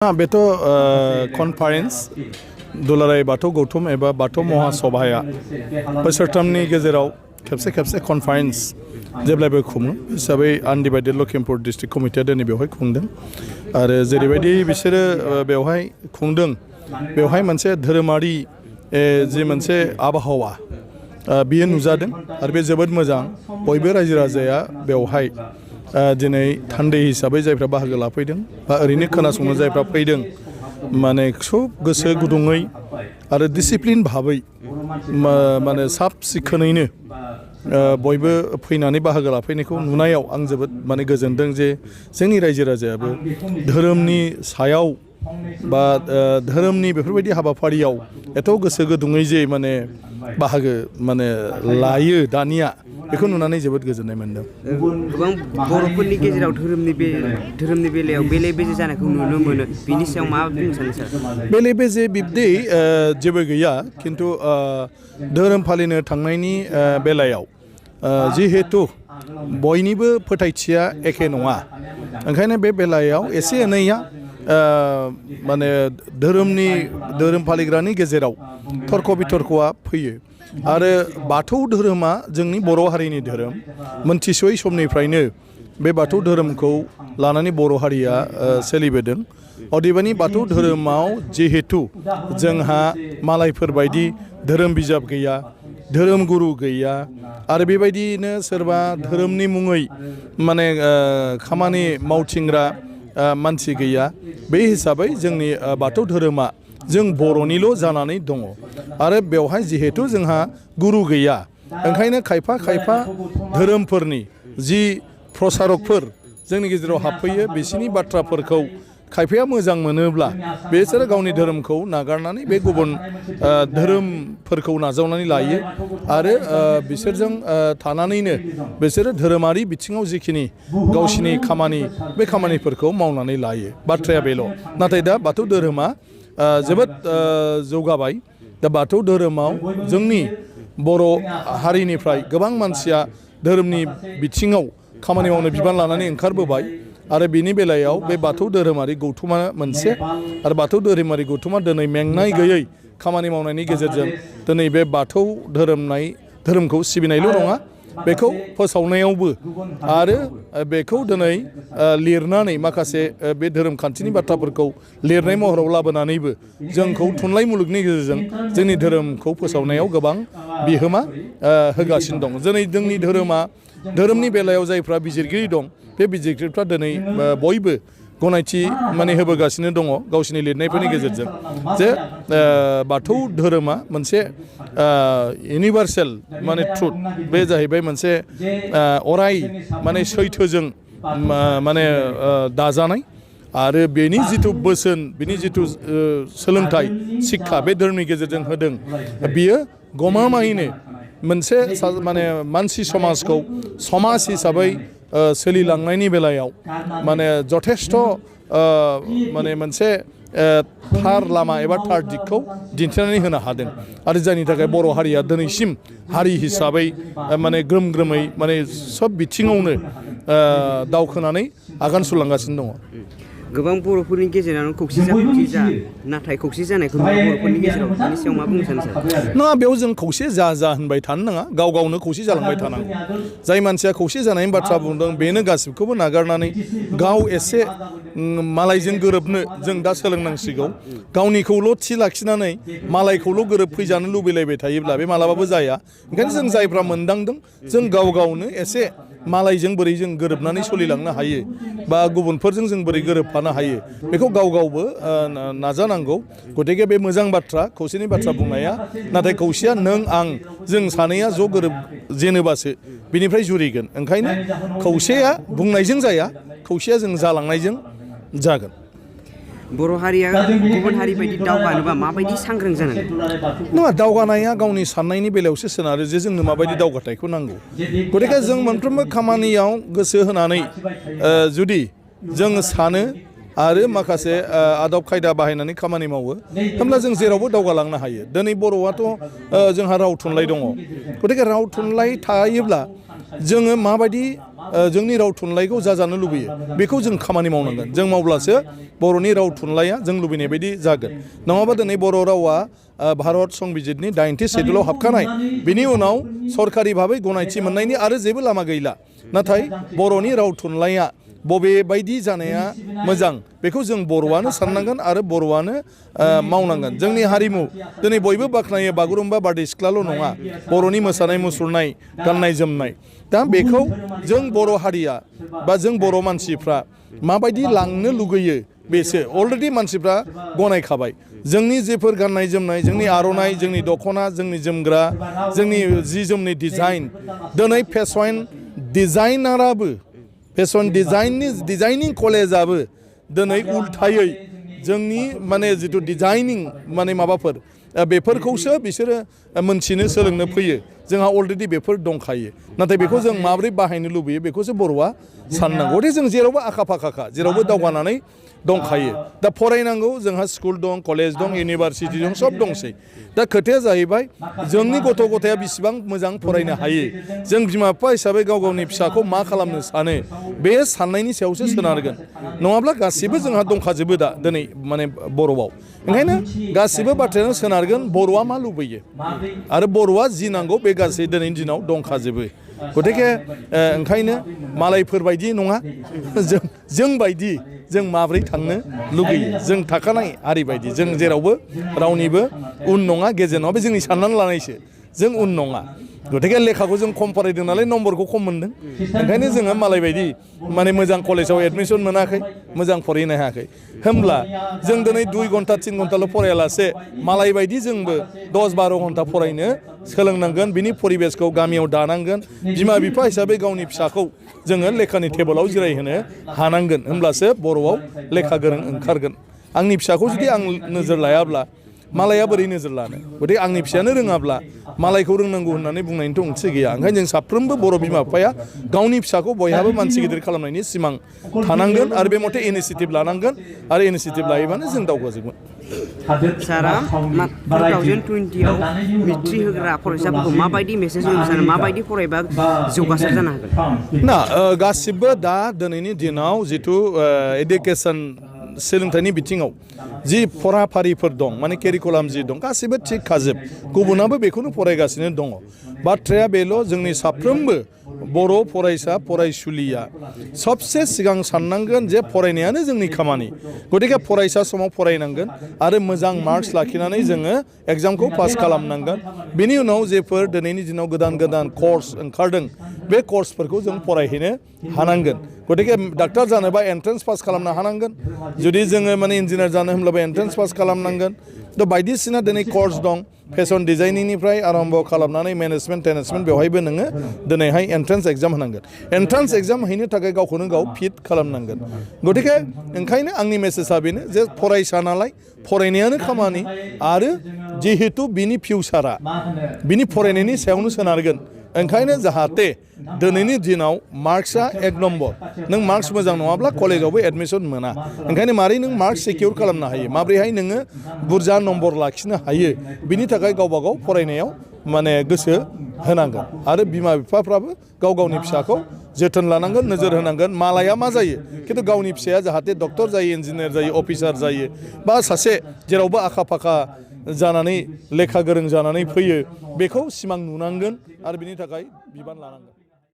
बेतो conference दुलाराय बाथौ गौथुम एबा बाथौ महासभाया बोसोरथामनि गेजेराव खेबसे कनफारेन्स जेब्लाबो खुङो हिसाबै आनडिभाइडेड लखिमपुर डिस्ट्रिक्ट कमिटिया दिनै बेवहाय खुंदों आरो जेरैबायदि बिसोरो बेवहाय खुंदों बेवहाय मोनसे धोरोमारि जि मोनसे आबहावा बियो नुजादों आरो बे जोबोद मोजां बयबो रायजो राजाया बेवहाय दिनै थान्दै हिसाबै जायफ्रा बाहागो लाफैदों बा ओरैनो खोनासंनो जायफ्रा फैदों माने खुब गोसो गुदुङै आरो डिसिप्लिन भाबै माने साब सिखोनैनो बयबो फैनानै बाहागो लाफैनायखौ नुनायाव आं जोबोद माने गोजोनदों जे जोंनि रायजो राजायाबो धोरोमनि सायाव बा धोरोमनि बेफोरबायदि हाबाफारियाव एथ' गोसो गुदुङै जे माने बाहागो माने लायो दानिया बेखौ नुनानै जोबोद गोजोननाय मोनदों। गोबां बर'फोरनि गेजेराव धोरोमनि बेलायाव बेले बेजे जानायखौ नुनो मोनो बिनि सायाव मा बुंनो सानो सार? बेले बेजे बिब्दि जेबो गैया खिन्थु धोरोम फालिनो थांनायनि बेलायाव जिहेतु बयनिबो फोथायथिया एखे नङा ओंखायनो बे बेलायाव एसे एनैया माने धोरोम फालिग्रानि गेजेराव थर्क बिथर्कआ फैयो आरो बाथौ धोरोमा जोंनि बर' हारिनि धोरोम मोनथिस'यै समनिफ्रायनो बे बाथौ धोरोमखौ लानानै बर' हारिया सोलिबोदों अदेबानि बाथौ धोरोमाव जिहेतु जोंहा मालायफोरबायदि धोरोम बिजाब गैया धोरोम गुरु गैया आरो बेबायदिनो सोरबा धोरोमनि मुङै माने खामानि मावथिंग्रा मानसि गैया बे हिसाबै जोंनि बाथौ धोरोमा जों बर'निल' जानानै दङ आरो बेवहाय जिहेतु जोंहा गुरु गैया ओंखायनो खायफा धोरोमफोरनि जि प्रसारकफोर जोंनि गेजेराव हाबफैयो बिसोरनि बाथ्राफोरखौ खायफाया मोजां मोनोब्ला बिसोरो गावनि धोरोमखौ नागारनानै बे गुबुन धोरोमफोरखौ नाजावनानै लायो आरो बिसोरजों थानानैनो बिसोरो धोरोमारि बिथिङाव जिखिनि गावसिनि खामानि बे खामानिफोरखौ मावनानै लायो बाथ्राया बेल' नाथाय दा बाथौ धोरोमा जोबोद जौगाबाय दा बाथौ धोरोमाव जोंनि बर' हारिनिफ्राय गोबां मानसिया धोरोमनि बिथिङाव खामानि मावनो बिबान लानानै ओंखारबोबाय आरो बिनि बेलायाव बे बाथौ धोरोमारि गौथुमा मोनसे आरो बाथौ धोरोमारि गौथुमा दिनै मेंनाय गैयै खामानि मावनायनि गेजेरजों दिनै बे बाथौ धोरोमखौ सिबिनायल' नङा बेखौ फोसावनायावबो आरो बेखौ दिनै लिरनानै माखासे बे धोरोम खान्थिनि बाथ्राफोरखौ लिरनाय महराव लाबोनानैबो जोंखौ थुनलाइ मुलुगनि गेजेरजों जोंनि धोरोमखौ फोसावनायाव गोबां बिहोमा होगासिनो दं। दिनै जोंनि धोरोमनि बेलायाव जायफ्रा बिजिरगिरि दं बे बिजिरगिरिफ्रा दिनै बयबो गनायथि माने होबोगासिनो दङ गावसिनि लिरनायफोरनि गेजेरजों जे बाथौ धोरोमा मोनसे इउनिभार्सेल माने ट्रुथ बे जाहैबाय मोनसे अराय माने सैथोजों माने दाजानाय आरो बेनि जिथु बोसोन बिनि जिथु सोलोंथाइ शिक्षा बे धोरोमनि गेजेरजों होदों बियो गमामायैनो मोनसे माने मानसि समाजखौ समाज हिसाबै सोलिलांनायनि बेलायाव माने जथेस्थ' माने मोनसे थार लामा एबा थार दिगखौ दिन्थिनानै होनो हादों आरो जायनि थाखाय बर' हारिया दिनैसिम हारि हिसाबै माने ग्रोमै माने सब बिथिङावनो दावखोनानै आगान सुरलांगासिनो दङ। गोबां बर'फोरनि गेजेरावनो खौसे जा नाथाय खौसे जानायखौ बर'फोरनि गेजेराव बिनि सायाव मा बुंनो सानो सार? नङा बेयाव जों खौसे जा होनबाय थानो नाङा गाव गावनो खौसे जालांबाय थानांगौ जाय मानसिया खौसे जानायनि बाथ्रा बुंदों बेनो गासिबखौबो नागारनानै गाव एसे मालायजों गोरोबनो जों दा सोलोंनांसिगौ गावनिखौल' थि लाखिनानै मालायखौल' गोरोबफैजानो लुबैलायबाय थायोब्ला बे मालाबाबो जाया ओंखायनो जों जायफ्रा मोनदांदों जों गाव गावनो एसे मालायजों बोरै जों गोरोबनानै सोलिलांनो हायो बा गुबुनफोरजों जों बोरै गोरोबफानो हायो बेखौ गाव गावबो नाजानांगौ गतिके बे मोजां बाथ्रा खौसेनि बाथ्रा बुंनाया नाथाय खौसेया नों आं जों सानैया ज' गोरोब जेनोबासो बिनिफ्राय जुरिगोन ओंखायनो खौसेया बुंनायजों जाया खौसेया जों जालांनायजों जागोन। बर' हारिया गुबुन हारि बायदि दावगानोबा माबायदि सांग्रां जानांगोन? नङा दावगानाया गावनि साननायनि बेलायावसो सोनारो जे जोंनो माबायदि दावगाथायखौ नांगौ गतिके जों मोनफ्रोमबो खामानियाव गोसो होनानै जुदि जों सानो आरो माखासे आदब खायदा बाहायनानै खामानि मावो होमब्ला जों जेरावबो दावगालांनो हायो। दिनै बर'आथ' जोंहा राव थुनलाइ दङ गतिके राव थुनलाइ थायोब्ला जोङो माबायदि जोंनि राव थुनलाइखौ जाजानो लुबैयो बेखौ जों खामानि मावनांगोन जों मावब्लासो बर'नि राव थुनलाइया जों लुबैनाय बायदि जागोन नङाबा दिनै बर' रावा भारत संबिजितनि 90 सेडुलाव हाबखानाय बिनि उनाव सरकारि भाबै गनायथि मोननायनि आरो जेबो लामा गैला नाथाय बर'नि राव थुनलाइया बबे बायदि जानाया मोजां बेखौ जों बर'आनो साननांगोन आरो बर'आनो मावनांगोन जोंनि हारिमु दिनै बयबो बाख्नायो बागुरुम्बा बारदै सिख्लाल' नङा बर'नि मोसानाय मुसुरनाय गाननाय जोमनाय दा बेखौ जों बर' हारिया बा जों बर' मानसिफ्रा माबायदि लांनो लुगैयो बेसो अलरेडि मानसिफ्रा गनायखाबाय जोंनि जेफोर गाननाय जोमनाय जोंनि आर'नाइ जोंनि दख'ना जोंनि जोमग्रा जोंनि जि जोमनि डिजाइन दिनै फेशन डिजाइनाराबो फेशन डिजाइनिं कलेजाबो दिनै उल्थायै जोंनि माने जिथु डिजाइनिं माने माबाफोर बेफोरखौसो बिसोरो मोनथिनो सोलोंनो फैयो जोंहा अलरेडि बेफोर दंखायो नाथाय बेखौ जों माबोरै बाहायनो लुबैयो बेखौसो बर'आ साननांगौ जों जेरावबो आखा फाखाखा जेरावबो दावगानानै दंखायो दा फरायनांगौ जोंहा स्कुल दं कलेज दं इउनिभारसिटि दं सब दंसै दा खोथाया जाहैबाय जोंनि गथ' गथाया बेसेबां मोजां फरायनो हायो जों बिमा बिफा हिसाबै गाव गावनि फिसाखौ मा खालामनो सानो बे साननायनि सायावसो सोनारगोन नङाब्ला गासिबो जोंहा दंखाजोबो दा दिनै माने बर'आव ओंखायनो गासिबो बाथ्रायानो सोनारगोन बर'आ मा लुबैयो आरो बर'आ जि नांगौ बे गासै दिनैनि दिनाव दंखाजोबो गतिके ओंखायनो मालायफोरबायदि नङा जों बायदि जों माब्रै थांनो लुगैयो जों थाखानाय हारि बायदि जों जेरावबो रावनिबो उन नङा गेजेर नङा बे जोंनि साननानै लानायसो जों उन नङा गतिके लेखाखौ जों खम फरायदों नालाय नम्बरखौ खम मोनदों ओंखायनो जोङो मालाय बायदि माने मोजां कलेजाव एडमिसन मोनाखै मोजां फरायनो हायाखै होमब्ला जों दिनै 2 घन्टा 3 घन्टाल' फरायालासे मालाय बायदि जोंबो 10-12 घन्टा फरायनो सोलोंनांगोन बिनि परिबेसखौ गामियाव दानांगोन बिमा बिफा हिसाबै गावनि फिसाखौ जोङो लेखानि टेबोलाव जिरायहोनो हानांगोन होमब्लासो बर'आव लेखा गोरों ओंखारगोन आंनि फिसाखौ जुदि आं नोजोर लायाब्ला मालाया बोरै नोजोर लानो गतिके आंनि फिसायानो रोङाब्ला मालायखौ रोंनांगौ होननानै बुंनायनिथ' ओंथि गैया ओंखायनो जों साफ्रोमबो बर' बिमा बिफाया गावनि फिसाखौ बयहाबो मानसि गिदिर खालामनायनि सिमां थानांगोन आरो बे मथे इनिसियेटिभ लानांगोन आरो इनिसियेटिभ लायोबानो जों दावगाजोबगोन सारा 2020आव मेट्रिक होग्रा फरायसाफोरखौ माबायदि मेसेज होनो सानो माबायदि फरायबा जौगासार जानो हागोन ना गासिबो दा दिनैनि दिनाव जिथु एडुकेसन सोलोंथाइनि बिथिङाव जि फराफारिफोर दं माने केरिकुलाम जि दं गासिबो थिग खाजोब गुबुनाबो बेखौनो फरायगासिनो दङ बाथ्राया बेल' जोंनि साफ्रोमबो बर' फरायसा फरायसुलिया सबसे सिगां साननांगोन जे फरायनायानो जोंनि खामानि गतिके फरायसा समाव फरायनांगोन आरो मोजां मार्क्स लाखिनानै जोङो एग्जामखौ पास खालामनांगोन बेनि उनाव जेफोर दिनैनि दिनाव गोदान गोदान कर्स ओंखारदों बे कर्सफोरखौ जों फरायहैनो हानांगोन गतिके डाक्टार जानोबा एन्ट्रेन्स पास खालामनो हानांगोन जुदि जोङो माने इन्जिनियार जानो होनब्लाबो एन्ट्रेन्स पास खालामनांगोन थ' बायदिसिना दिनै कर्स दं फेशन डिजाइनिंनिफ्राय आरम्भ खालामनानै मेनेजमेन्ट टेनेजमेन्ट बेवहायबो नोङो दिनैहाय एन्ट्रेन्स एग्जाम होनांगोन एन्ट्रेन्स एग्जाम हैनो थाखाय गावखौनो गाव फिट खालामनांगोन गतिके ओंखायनो आंनि मेसेजआ बेनो जे फरायसा नालाय फरायनायानो खामानि आरो जिहेतु बिनि फिउचारा बिनि फरायनायनि सायावनो सोनारगोन ओंखायनो जाहाथे दिनैनि दिनाव मार्क्सआ 1 नम्बर नों मार्क्स मोजां नङाब्ला कलेजावबो एडमिसन मोना ओंखायनो मारै नों मार्क्स सिकिउर खालामनो हायो माब्रैहाय नोङो बुरजा नम्बर लाखिनो हायो बिनि थाखाय गावबा गाव फरायनायाव माने गोसो होनांगोन आरो बिमा बिफाफ्राबो गाव गावनि फिसाखौ जोथोन लानांगोन नोजोर होनांगोन मालाया मा जायो खिन्थु गावनि फिसाया जाहाथे डक्टर जायो इन्जिनियार जायो अफिसार जायो बा सासे जेरावबो आखा फाखा जानानै लेखा गोरों जानानै फैयो बेखौ सिमां नुनांगोन आरो बिनि थाखाय बिबान लानांगोन